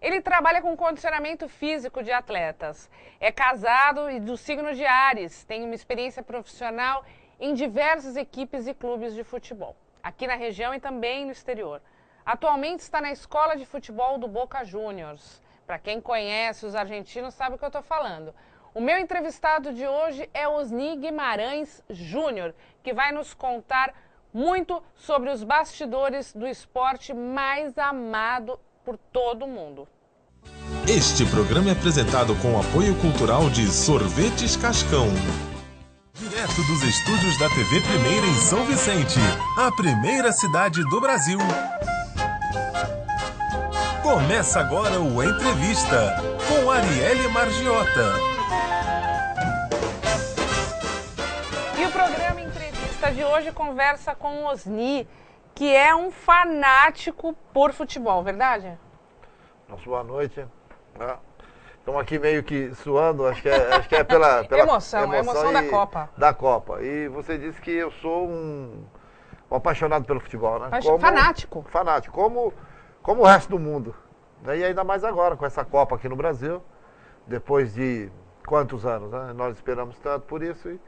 Ele trabalha com condicionamento físico de atletas. É casado e do signo de Áries. Tem uma experiência profissional em diversas equipes e clubes de futebol, aqui na região e também no exterior. Atualmente está na escola de futebol do Boca Juniors. Para quem conhece os argentinos sabe o que eu estou falando. O meu entrevistado de hoje é Osni Guimarães Júnior, que vai nos contar muito sobre os bastidores do esporte mais amado por todo mundo. Este programa é apresentado com o apoio cultural de Sorvetes Cascão. Direto dos estúdios da TV Primeira em São Vicente, a primeira cidade do Brasil. Começa agora o Entrevista, com Arielle Margiota. E o programa Entrevista de hoje conversa com o Osni, que é um fanático por futebol, verdade? Nossa, boa noite. Estamos aqui meio que suando, acho que é pela emoção da Copa. Da Copa. E você disse que eu sou um apaixonado pelo futebol, né? Fanático. Fanático, como o resto do mundo. E ainda mais agora, com essa Copa aqui no Brasil, depois de quantos anos, né? Nós esperamos tanto por isso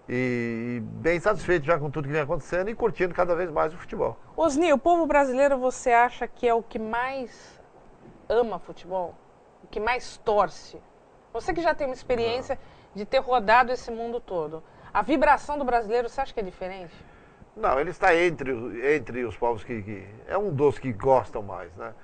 e bem satisfeito já com tudo que vem acontecendo e curtindo cada vez mais o futebol. Osni, o povo brasileiro você acha que é o que mais ama futebol? O que mais torce? Você que já tem uma experiência de ter rodado esse mundo todo. A vibração do brasileiro, você acha que é diferente? Não, ele está entre os povos que é um dos que gostam mais, né?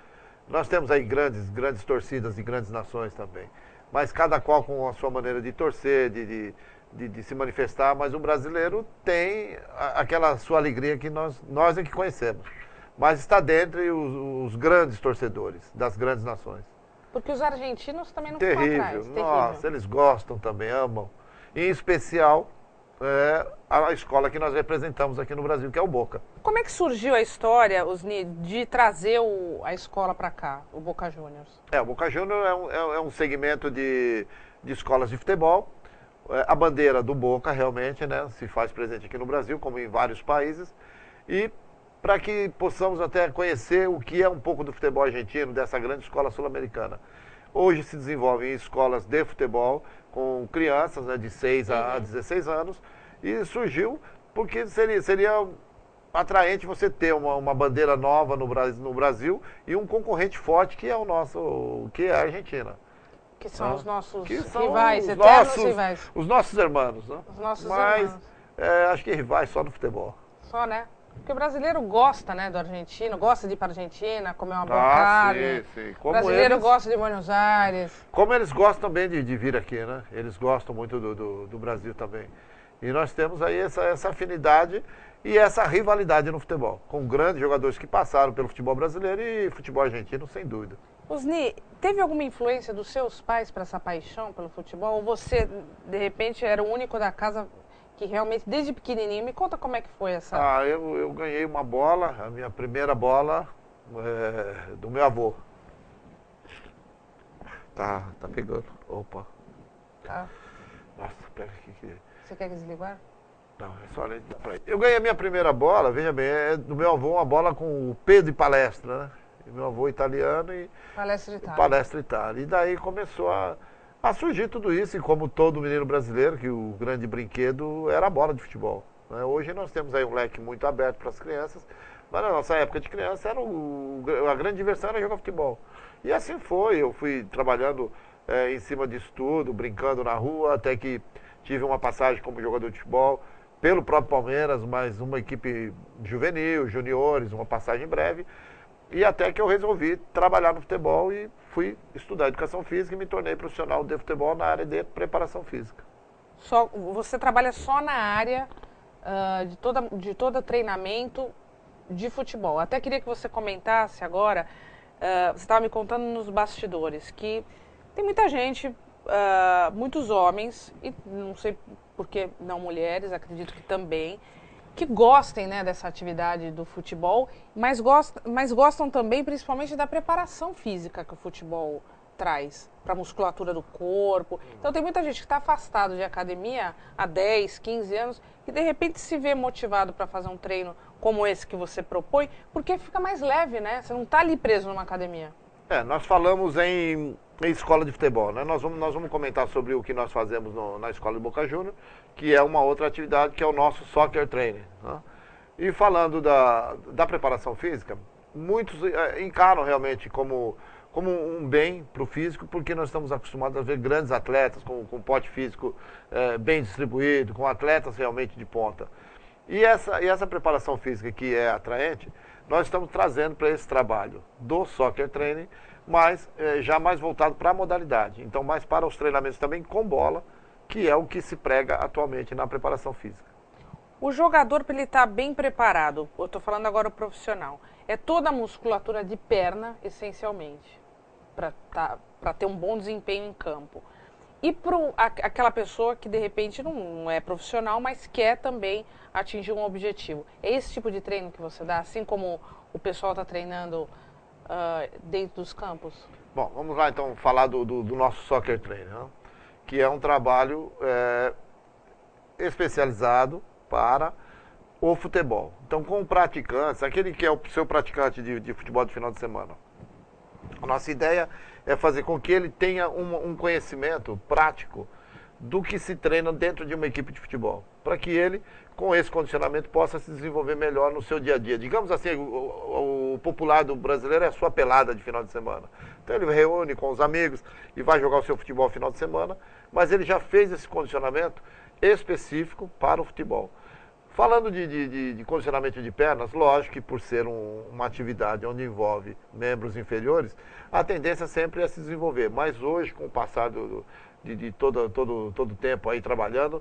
Nós temos aí grandes torcidas de grandes nações também. Mas cada qual com a sua maneira de torcer, de se manifestar, mas o brasileiro tem aquela sua alegria que nós é que conhecemos. Mas está dentre os grandes torcedores das grandes nações. Porque os argentinos também não ficam atrás. Terrível. Nossa, eles gostam também, amam. Em especial, a escola que nós representamos aqui no Brasil, que é o Boca. Como é que surgiu a história, Osni, de trazer a escola para cá, o Boca Juniors? O Boca Juniors é um segmento de escolas de futebol. A bandeira do Boca, realmente, né, se faz presente aqui no Brasil, como em vários países. E para que possamos até conhecer o que é um pouco do futebol argentino, dessa grande escola sul-americana. Hoje se desenvolvem escolas de futebol com crianças, né, de 6 a 16 anos, e surgiu porque seria atraente você ter uma bandeira nova no Brasil e um concorrente forte que é que é a Argentina. Que são os nossos rivais, eternos rivais. Os nossos irmãos, né? Os nossos irmãos. Mas acho que rivais só no futebol. Só, né? Porque o brasileiro gosta, né, do argentino, gosta de ir para a Argentina, comer uma boa carne. Sim. O brasileiro gosta de Buenos Aires. Como eles gostam também de vir aqui, né? Eles gostam muito do Brasil também. E nós temos aí essa afinidade e essa rivalidade no futebol, com grandes jogadores que passaram pelo futebol brasileiro e futebol argentino, sem dúvida. Osni, teve alguma influência dos seus pais para essa paixão pelo futebol? Ou você, de repente, era o único da casa que realmente, desde pequenininho, me conta como é que foi essa... Eu ganhei uma bola, a minha primeira bola do meu avô. Tá pegando. Opa. Tá. Nossa, pega aqui. Você quer desligar? Não, é só olhar pra aí. Eu ganhei a minha primeira bola, veja bem, é do meu avô, uma bola com o P de palestra, né? E meu avô italiano e... Palestra Itália. E daí começou a surgir tudo isso, e como todo menino brasileiro, que o grande brinquedo era a bola de futebol, né? Hoje nós temos aí um leque muito aberto para as crianças, mas na nossa época de criança a grande diversão era jogar futebol. E assim foi, eu fui trabalhando em cima de estudo, brincando na rua, até que tive uma passagem como jogador de futebol pelo próprio Palmeiras, mas uma equipe juvenil, juniores, uma passagem breve. E até que eu resolvi trabalhar no futebol e fui estudar educação física e me tornei profissional de futebol na área de preparação física. Você trabalha só na área de todo treinamento de futebol. Até queria que você comentasse agora, você estava me contando nos bastidores, que tem muita gente, muitos homens, e não sei por que não mulheres, acredito que também, que gostem, né, dessa atividade do futebol, mas gostam também principalmente da preparação física que o futebol traz para a musculatura do corpo. Então tem muita gente que está afastado de academia há 10, 15 anos e de repente se vê motivado para fazer um treino como esse que você propõe, porque fica mais leve, né? Você não está ali preso numa academia. Nós falamos em escola de futebol, né? Nós vamos comentar sobre o que nós fazemos na escola de Boca Juniors, que é uma outra atividade, que é o nosso soccer training, né? E falando da preparação física, muitos encaram realmente como um bem para o físico, porque nós estamos acostumados a ver grandes atletas com porte físico bem distribuído, com atletas realmente de ponta. E essa preparação física que é atraente, nós estamos trazendo para esse trabalho do soccer training, mas já mais voltado para a modalidade. Então, mais para os treinamentos também com bola, que é o que se prega atualmente na preparação física. O jogador, para ele estar bem preparado, eu estou falando agora o profissional, é toda a musculatura de perna, essencialmente, para ter um bom desempenho em campo. E para aquela pessoa que, de repente, não é profissional, mas quer também atingir um objetivo. É esse tipo de treino que você dá, assim como o pessoal está treinando dentro dos campos? Bom, vamos lá então falar do nosso soccer training, né? Que é um trabalho especializado para o futebol. Então, com praticantes, aquele que é o seu praticante de futebol de final de semana, a nossa ideia é fazer com que ele tenha um conhecimento prático do que se treina dentro de uma equipe de futebol, para que ele, com esse condicionamento, possa se desenvolver melhor no seu dia a dia. Digamos assim, o popular do brasileiro é a sua pelada de final de semana. Então ele reúne com os amigos e vai jogar o seu futebol no final de semana, mas ele já fez esse condicionamento específico para o futebol. Falando de condicionamento de pernas, lógico que por ser uma atividade onde envolve membros inferiores, a tendência sempre é se desenvolver. Mas hoje, com o passar de todo o tempo aí trabalhando,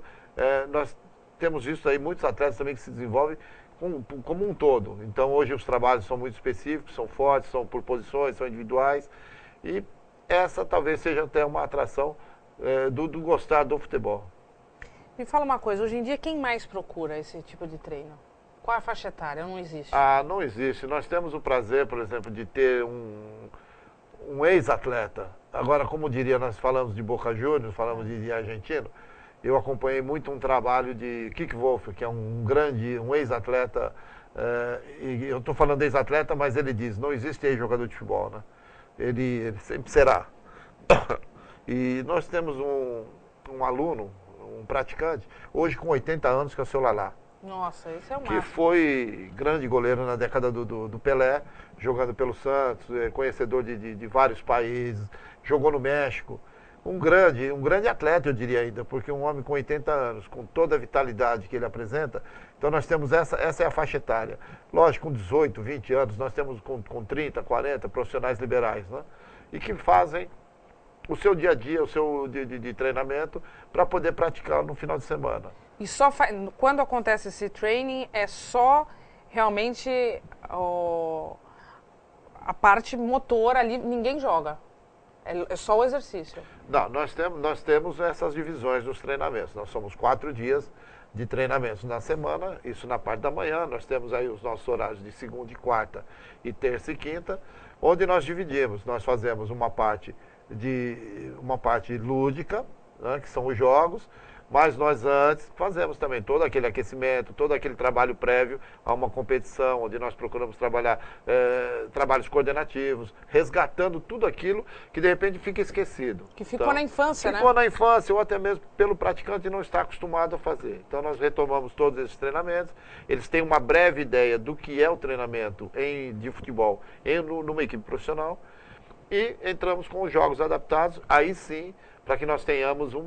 nós temos visto aí muitos atletas também que se desenvolvem como um todo. Então hoje os trabalhos são muito específicos, são fortes, são por posições, são individuais. E essa talvez seja até uma atração do gostar do futebol. Me fala uma coisa, hoje em dia quem mais procura esse tipo de treino? Qual é a faixa etária? Não existe? Não existe. Nós temos o prazer, por exemplo, de ter um ex-atleta. Agora, como diria, nós falamos de Boca Juniors, falamos de argentino. Eu acompanhei muito um trabalho de Kik Wolf, que é um ex-atleta. E eu estou falando de ex-atleta, mas ele diz, não existe ex-jogador de futebol, né? Ele sempre será. E nós temos um aluno, um praticante, hoje com 80 anos, que é o seu Lalá. Nossa, esse é o Que máximo. foi grande goleiro na década do Pelé, jogando pelo Santos, conhecedor de vários países, jogou no México. Um grande atleta, eu diria ainda, porque um homem com 80 anos, com toda a vitalidade que ele apresenta, então nós temos essa é a faixa etária. Lógico, com 18, 20 anos, nós temos com 30, 40 profissionais liberais, né? E que fazem o seu dia a dia, o seu de treinamento, para poder praticar no final de semana. E quando acontece esse training, é só realmente a parte motora ali, ninguém joga. É só o exercício. Não, nós temos essas divisões dos treinamentos. Nós somos 4 dias de treinamentos na semana, isso na parte da manhã. Nós temos aí os nossos horários de segunda e quarta e terça e quinta, onde nós dividimos. Nós fazemos uma parte lúdica, né, que são os jogos, mas nós antes fazemos também todo aquele aquecimento, todo aquele trabalho prévio a uma competição, onde nós procuramos trabalhar trabalhos coordenativos, resgatando tudo aquilo que de repente fica esquecido. Que ficou na infância, né? Ficou na infância, ou até mesmo pelo praticante não estar acostumado a fazer. Então nós retomamos todos esses treinamentos, eles têm uma breve ideia do que é o treinamento de futebol numa equipe profissional, e entramos com os jogos adaptados, aí sim, para que nós tenhamos um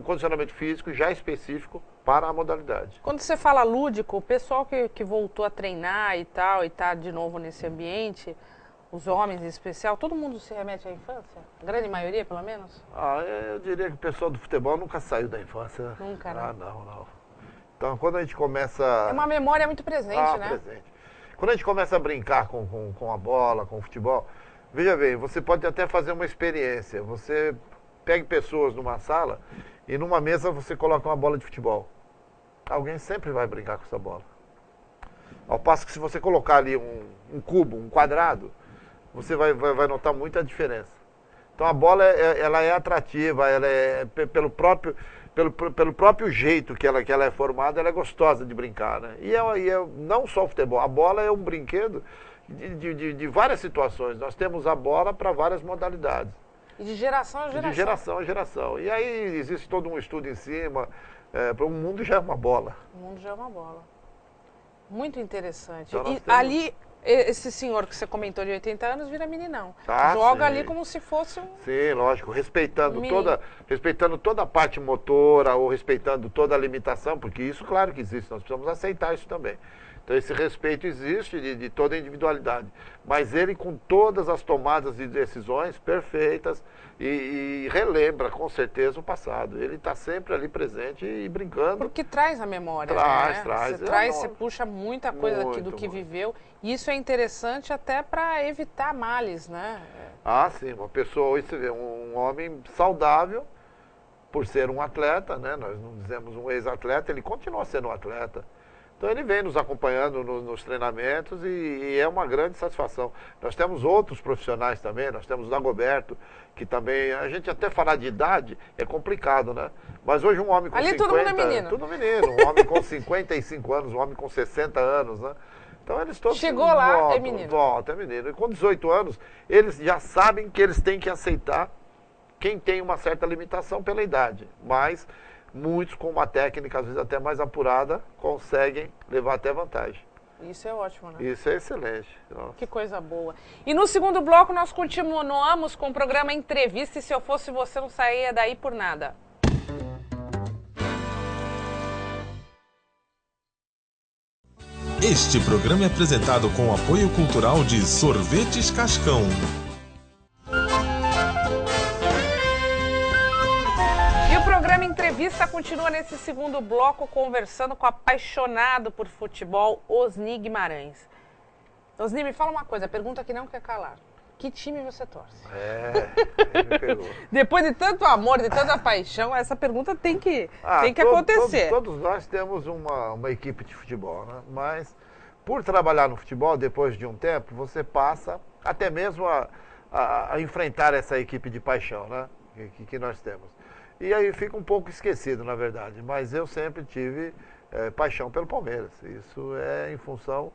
condicionamento físico já específico para a modalidade. Quando você fala lúdico, o pessoal que voltou a treinar e tal, e está de novo nesse ambiente, os homens em especial, todo mundo se remete à infância? A grande maioria, pelo menos? Eu diria que o pessoal do futebol nunca saiu da infância. Nunca, né? Não. Então, quando a gente começa... É uma memória muito presente, né? Presente. Quando a gente começa a brincar com a bola, com o futebol... Veja bem, você pode até fazer uma experiência. Você pega pessoas numa sala e numa mesa você coloca uma bola de futebol. Alguém sempre vai brincar com essa bola. Ao passo que se você colocar ali um cubo, um quadrado, você vai notar muita diferença. Então a bola ela é atrativa, ela é pelo próprio jeito que ela é formada, ela é gostosa de brincar, né? E não só o futebol, a bola é um brinquedo de várias situações. Nós temos a bola para várias modalidades. E de geração a geração. De geração a geração. E aí existe todo um estudo em cima. O mundo já é uma bola. O mundo já é uma bola. Muito interessante. Então e ali, esse senhor que você comentou de 80 anos vira meninão. Joga sim. ali como se fosse um... Sim, lógico. Respeitando toda a parte motora ou respeitando toda a limitação, porque isso, claro que existe. Nós precisamos aceitar isso também. Então esse respeito existe de toda a individualidade. Mas ele com todas as tomadas de decisões perfeitas e relembra com certeza o passado. Ele está sempre ali presente e brincando. Porque traz a memória. Traz. Você puxa muita coisa aqui do que viveu. E isso é interessante até para evitar males, né? Sim. Uma pessoa, hoje você vê, um homem saudável, por ser um atleta, né? Nós não dizemos um ex-atleta, ele continua sendo um atleta. Então ele vem nos acompanhando nos treinamentos e é uma grande satisfação. Nós temos outros profissionais também, nós temos o Dagoberto, que também, a gente até falar de idade é complicado, né? Mas hoje um homem com ali 50... todo mundo é menino. Tudo menino, um homem com 55 anos, um homem com 60 anos, né? Então eles todos... Chegou lá, é menino. Volta, é menino. E com 18 anos, eles já sabem que eles têm que aceitar quem tem uma certa limitação pela idade, mas... muitos com uma técnica, às vezes até mais apurada, conseguem levar até vantagem. Isso é ótimo, né? Isso é excelente. Nossa. Que coisa boa. E no segundo bloco nós continuamos com o programa Entrevista e Se Eu Fosse Você Não Saía Daí Por Nada. Este programa é apresentado com o apoio cultural de Sorvetes Cascão. Entrevista continua nesse segundo bloco conversando com o apaixonado por futebol, Osni Guimarães. Osni, me fala uma coisa, pergunta que não quer calar. Que time você torce? Me pegou. Depois de tanto amor, de tanta paixão, essa pergunta tem que acontecer. Todos nós temos uma equipe de futebol, né? Mas por trabalhar no futebol, depois de um tempo, você passa até mesmo a enfrentar essa equipe de paixão, né? Que nós temos. E aí fica um pouco esquecido, na verdade. Mas eu sempre tive paixão pelo Palmeiras. Isso é em função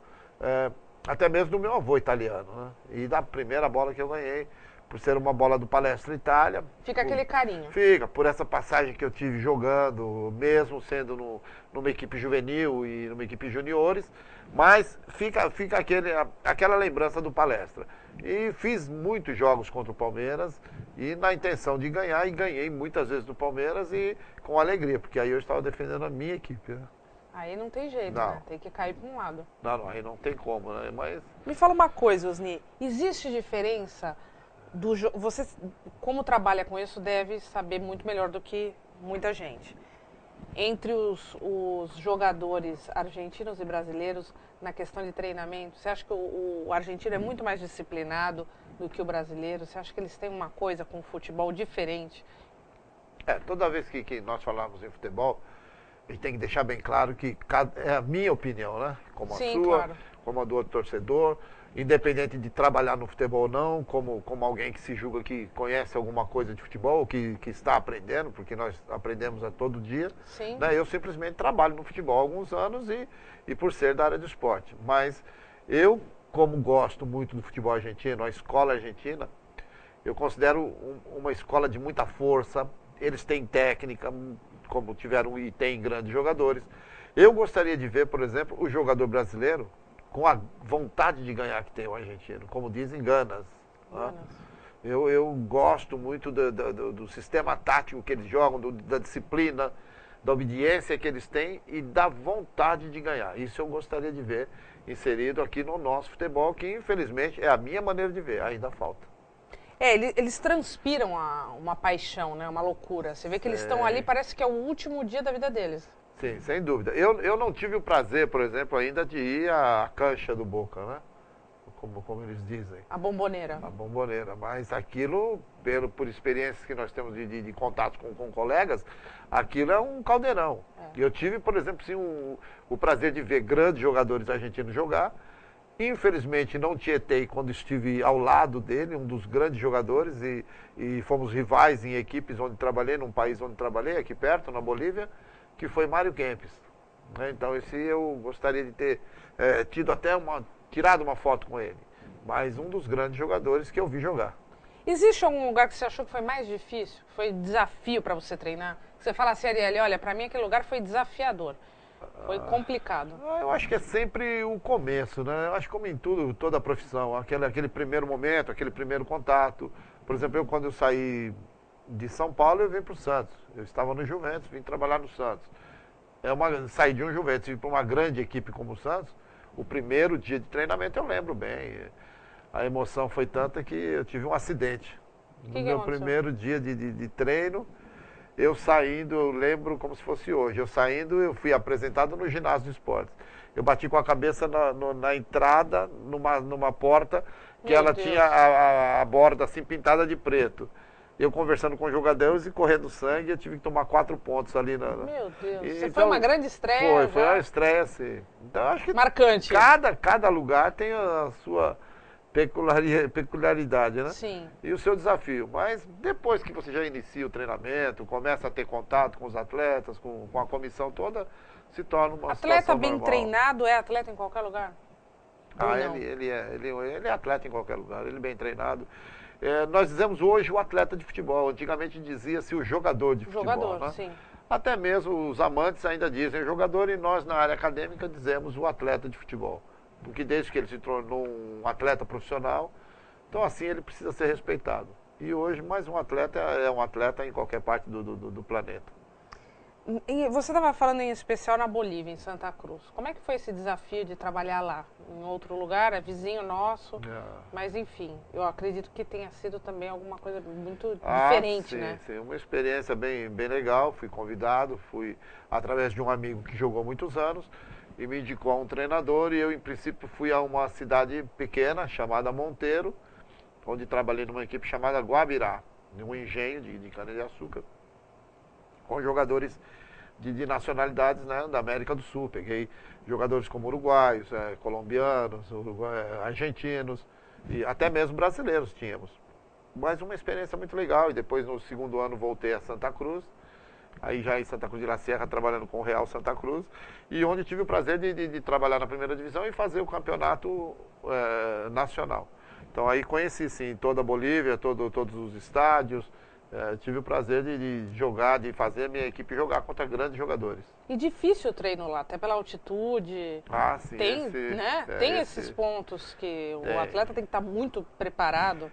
até mesmo do meu avô italiano, né? E da primeira bola que eu ganhei, por ser uma bola do Palestra Itália. Fica aquele carinho. Fica, por essa passagem que eu tive jogando, mesmo sendo numa equipe juvenil e numa equipe juniores. Mas fica aquela lembrança do Palestra. E fiz muitos jogos contra o Palmeiras e na intenção de ganhar, e ganhei muitas vezes do Palmeiras e com alegria, porque aí eu estava defendendo a minha equipe, né? Aí não tem jeito, não. Né? Tem que cair para um lado. Não, aí não tem como, né? Mas... Me fala uma coisa, Osni, existe diferença do jogo? Você, como trabalha com isso, deve saber muito melhor do que muita gente. Entre os jogadores argentinos e brasileiros na questão de treinamento, você acha que o argentino é muito mais disciplinado do que o brasileiro? Você acha que eles têm uma coisa com o futebol diferente? Toda vez que nós falamos em futebol, a gente tem que deixar bem claro que é a minha opinião, né? Como a sua, claro. Como a do outro torcedor, independente de trabalhar no futebol ou não, como alguém que se julga que conhece alguma coisa de futebol, que está aprendendo, porque nós aprendemos a todo dia. Sim. Né? Eu simplesmente trabalho no futebol há alguns anos e por ser da área do esporte. Mas eu, como gosto muito do futebol argentino, a escola argentina, eu considero uma escola de muita força. Eles têm técnica, como tiveram e têm grandes jogadores. Eu gostaria de ver, por exemplo, o jogador brasileiro com a vontade de ganhar que tem o argentino, como dizem, ganas. Né? Eu gosto muito do sistema tático que eles jogam, da disciplina, da obediência que eles têm e da vontade de ganhar. Isso eu gostaria de ver inserido aqui no nosso futebol, que infelizmente é a minha maneira de ver, ainda falta. Eles transpiram uma paixão, né? Uma loucura. Você vê que eles estão ali, parece que é o último dia da vida deles. Sim, sem dúvida. Eu não tive o prazer, por exemplo, ainda de ir à cancha do Boca, né? Como eles dizem. A bomboneira. A bomboneira. Mas aquilo, por experiências que nós temos de contato com colegas, aquilo é um caldeirão. Eu tive, por exemplo, sim, o prazer de ver grandes jogadores argentinos jogar. Infelizmente não tietei quando estive ao lado dele, um dos grandes jogadores, e fomos rivais em equipes onde trabalhei, num país onde trabalhei, aqui perto, na Bolívia, que foi Mário Kempes. Então esse eu gostaria de ter tido até tirado uma foto com ele, mas um dos grandes jogadores que eu vi jogar. Existe algum lugar que você achou que foi mais difícil? Foi desafio para você treinar? Você fala assim, Arielle, olha, para mim aquele lugar foi desafiador. Foi complicado. Eu acho que é sempre o começo, né? Eu acho que como em tudo, toda a profissão, aquele primeiro momento, aquele primeiro contato. Por exemplo, quando eu saí de São Paulo, eu vim para o Santos. Eu estava no Juventus, vim trabalhar no Santos. Saí de um Juventus e para uma grande equipe como o Santos, o primeiro dia de treinamento eu lembro bem. A emoção foi tanta que eu tive um acidente. No meu primeiro dia de treino, eu saindo, eu lembro como se fosse hoje, eu fui apresentado no ginásio de esportes. Eu bati com a cabeça na entrada, numa porta, que ela tinha a borda assim pintada de preto. Eu conversando com os jogadores e correndo sangue, eu tive que tomar 4 pontos ali. Meu Deus, foi uma grande estreia. Foi uma estreia, assim. Então, acho que marcante. Cada lugar tem a sua peculiaridade, né? Sim. E o seu desafio. Mas depois que você já inicia o treinamento, começa a ter contato com os atletas, com a comissão toda, se torna uma atleta bem normal. Treinado é atleta em qualquer lugar? Ele é atleta em qualquer lugar, ele é bem treinado. Nós dizemos hoje o atleta de futebol. Antigamente dizia-se o jogador de futebol. Jogador, né? Sim. Até mesmo os amantes ainda dizem o jogador e nós na área acadêmica dizemos o atleta de futebol. Porque desde que ele se tornou um atleta profissional, então assim ele precisa ser respeitado. E hoje mais um atleta é um atleta em qualquer parte do planeta. E você estava falando em especial na Bolívia, em Santa Cruz. Como é que foi esse desafio de trabalhar lá? Em outro lugar, é vizinho nosso, mas enfim, eu acredito que tenha sido também alguma coisa muito diferente, sim, né? Sim, uma experiência bem legal, fui convidado, fui através de um amigo que jogou muitos anos, e me indicou a um treinador, e eu, em princípio, fui a uma cidade pequena, chamada Monteiro, onde trabalhei numa equipe chamada Guabirá, num engenho de cana-de-açúcar, com jogadores de nacionalidades, né, da América do Sul. Peguei jogadores como uruguaios, colombianos, argentinos, e até mesmo brasileiros tínhamos. Mas uma experiência muito legal, e depois, no segundo ano, voltei a Santa Cruz, aí já em Santa Cruz de la Sierra, trabalhando com o Real Santa Cruz, e onde tive o prazer de trabalhar na primeira divisão e fazer o campeonato nacional. Então aí conheci sim toda a Bolívia, todos os estádios, tive o prazer de jogar, de fazer a minha equipe jogar contra grandes jogadores. E difícil o treino lá, até pela altitude. Sim. Tem esses pontos que o atleta tem que estar muito preparado.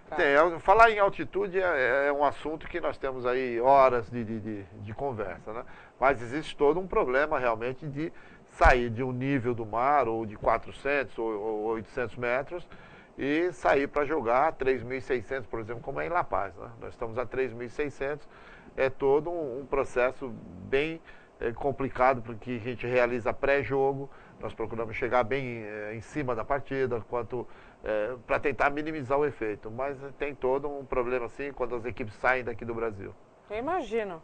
Falar em altitude é um assunto que nós temos aí horas de conversa, né? Mas existe todo um problema realmente de sair de um nível do mar, ou de 400 ou 800 metros, e sair para jogar 3.600, por exemplo, como é em La Paz, né? Nós estamos a 3.600, é todo um processo bem complicado, porque a gente realiza pré-jogo, nós procuramos chegar bem em cima da partida, para tentar minimizar o efeito, mas tem todo um problema assim quando as equipes saem daqui do Brasil. Eu imagino.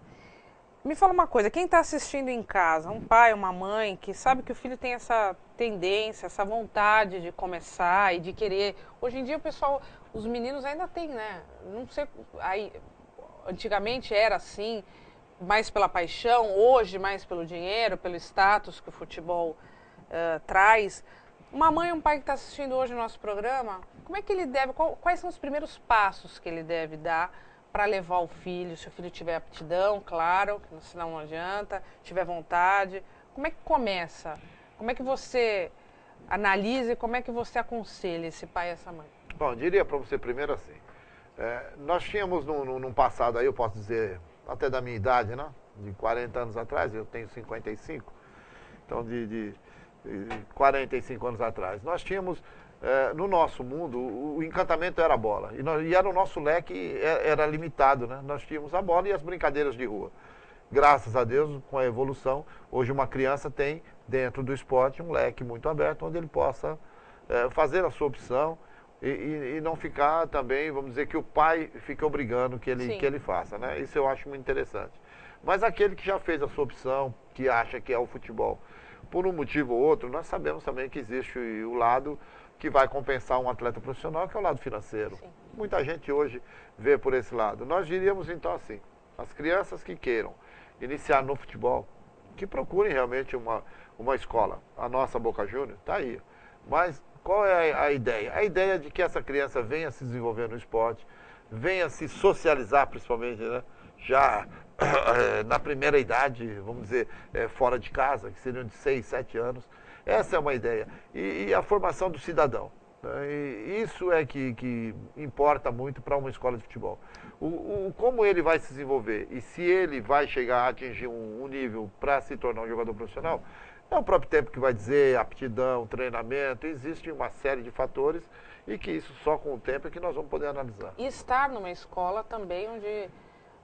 Me fala uma coisa, quem está assistindo em casa, um pai, uma mãe, que sabe que o filho tem essa tendência, essa vontade de começar e de querer... Hoje em dia o pessoal, os meninos ainda têm, né? Não sei, antigamente era assim, mais pela paixão, hoje mais pelo dinheiro, pelo status que o futebol traz. Uma mãe ou um pai que está assistindo hoje o nosso programa, como é que ele deve, quais são os primeiros passos que ele deve dar para levar o filho, se o filho tiver aptidão, claro, senão não adianta, tiver vontade. Como é que começa? Como é que você analisa e como é que você aconselha esse pai e essa mãe? Bom, eu diria para você primeiro assim, nós tínhamos num passado aí, eu posso dizer, até da minha idade, né? De 40 anos atrás, eu tenho 55, então de 45 anos atrás, nós tínhamos... no nosso mundo, o encantamento era a bola. E era o nosso leque, era limitado, né? Nós tínhamos a bola e as brincadeiras de rua. Graças a Deus, com a evolução, hoje uma criança tem, dentro do esporte, um leque muito aberto, onde ele possa fazer a sua opção e não ficar também, vamos dizer, que o pai fique obrigando que ele faça, né? Isso eu acho muito interessante. Mas aquele que já fez a sua opção, que acha que é o futebol, por um motivo ou outro, nós sabemos também que existe o lado que vai compensar um atleta profissional, que é o lado financeiro. Sim. Muita gente hoje vê por esse lado. Nós diríamos então assim, as crianças que queiram iniciar no futebol, que procurem realmente uma escola. A nossa Boca Júnior está aí. Mas Qual é a ideia? A ideia é de que essa criança venha se desenvolver no esporte, venha se socializar, principalmente, né? Já na primeira idade, vamos dizer, fora de casa, que seriam de 6, 7 anos. Essa é uma ideia. E a formação do cidadão. Né? E isso é que importa muito para uma escola de futebol. Como ele vai se desenvolver e se ele vai chegar a atingir um nível para se tornar um jogador profissional, é o próprio tempo que vai dizer, aptidão, treinamento, existe uma série de fatores e que isso só com o tempo é que nós vamos poder analisar. E estar numa escola também onde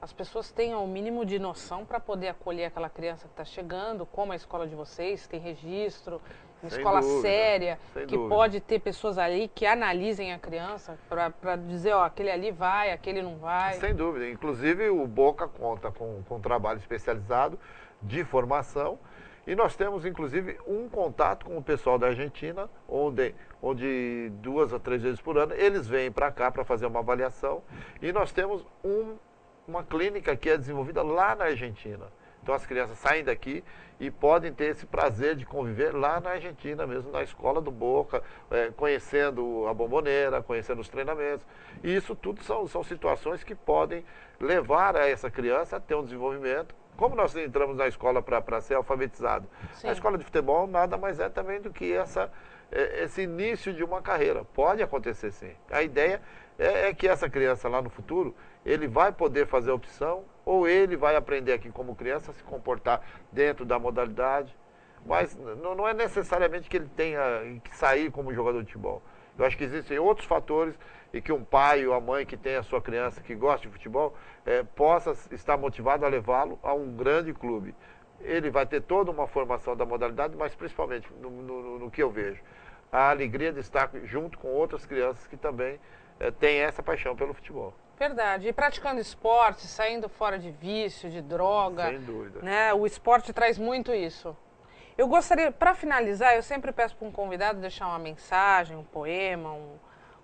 as pessoas tenham o mínimo de noção para poder acolher aquela criança que está chegando, como a escola de vocês, tem registro, uma escola séria, que pode ter pessoas ali que analisem a criança para dizer, ó, aquele ali vai, aquele não vai. Sem dúvida. Inclusive o Boca conta com um trabalho especializado de formação e nós temos, inclusive, um contato com o pessoal da Argentina, onde 2 a 3 vezes por ano eles vêm para cá para fazer uma avaliação e nós temos uma clínica que é desenvolvida lá na Argentina. Então as crianças saem daqui e podem ter esse prazer de conviver lá na Argentina mesmo, na escola do Boca, conhecendo a Bombonera, conhecendo os treinamentos. E isso tudo são situações que podem levar a essa criança a ter um desenvolvimento. Como nós entramos na escola para ser alfabetizado? Sim. A escola de futebol nada mais é também do que esse início de uma carreira. Pode acontecer sim. A ideia é que essa criança lá no futuro, ele vai poder fazer a opção, ou ele vai aprender aqui como criança a se comportar dentro da modalidade, mas não é necessariamente que ele tenha que sair como jogador de futebol. Eu acho que existem outros fatores e que um pai ou a mãe que tem a sua criança que gosta de futebol possa estar motivado a levá-lo a um grande clube. Ele vai ter toda uma formação da modalidade, mas principalmente no que eu vejo, a alegria de estar junto com outras crianças que também têm essa paixão pelo futebol. Verdade. E praticando esporte, saindo fora de vício, de droga. Sem dúvida. Né? O esporte traz muito isso. Eu gostaria, para finalizar, eu sempre peço para um convidado deixar uma mensagem, um poema,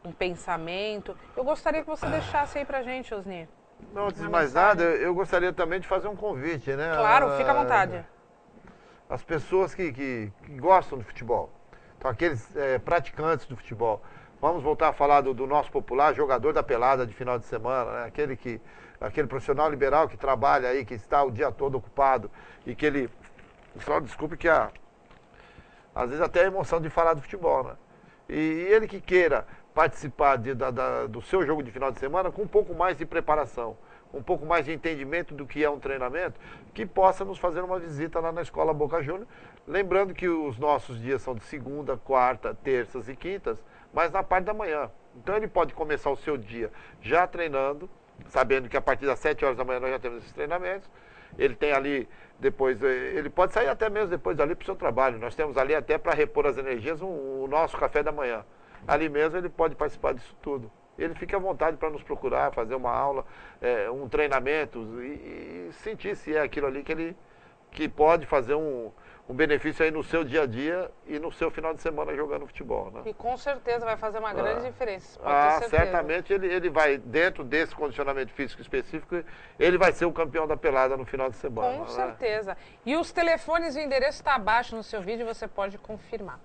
um pensamento. Eu gostaria que você deixasse aí para a gente, Osni. Não, antes de mais nada, eu gostaria também de fazer um convite, né? Claro, fica à vontade. As pessoas que gostam do futebol, então aqueles praticantes do futebol. Vamos voltar a falar do nosso popular jogador da pelada de final de semana, né? Aquele profissional liberal que trabalha aí, que está o dia todo ocupado e que ele... Só desculpe que às vezes até a emoção de falar do futebol, né? E ele que queira participar do seu jogo de final de semana com um pouco mais de preparação, um pouco mais de entendimento do que é um treinamento, que possa nos fazer uma visita lá na Escola Boca Júnior. Lembrando que os nossos dias são de segunda, quarta, terças e quintas, mas na parte da manhã. Então ele pode começar o seu dia já treinando, sabendo que a partir das 7 horas da manhã nós já temos esses treinamentos. Ele tem ali, depois, ele pode sair até mesmo depois dali para o seu trabalho. Nós temos ali até para repor as energias o nosso café da manhã. Ali mesmo ele pode participar disso tudo. Ele fica à vontade para nos procurar, fazer uma aula, um treinamento e sentir se é aquilo ali que pode fazer um benefício aí no seu dia a dia e no seu final de semana jogando futebol, né? E com certeza vai fazer uma grande diferença. Pode ter certeza. Certamente ele vai, dentro desse condicionamento físico específico, ele vai ser o campeão da pelada no final de semana. Com certeza. E os telefones e o endereço está abaixo no seu vídeo, você pode confirmar.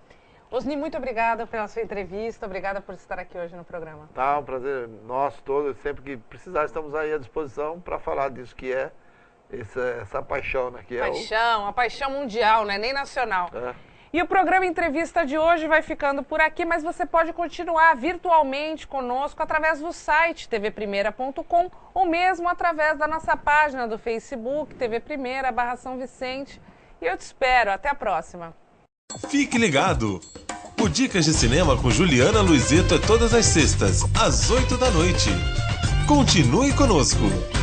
Osni, muito obrigada pela sua entrevista, obrigada por estar aqui hoje no programa. Tá, um prazer nosso todo, sempre que precisar estamos aí à disposição para falar disso que é essa paixão, né? Que uma paixão mundial, né? Nem nacional. E o programa Entrevista de hoje vai ficando por aqui, mas você pode continuar virtualmente conosco através do site tvprimeira.com ou mesmo através da nossa página do Facebook, TV Primeira, /São Vicente. E eu te espero. Até a próxima. Fique ligado! O Dicas de Cinema com Juliana Luizetto é todas as sextas, às 8 da noite. Continue conosco!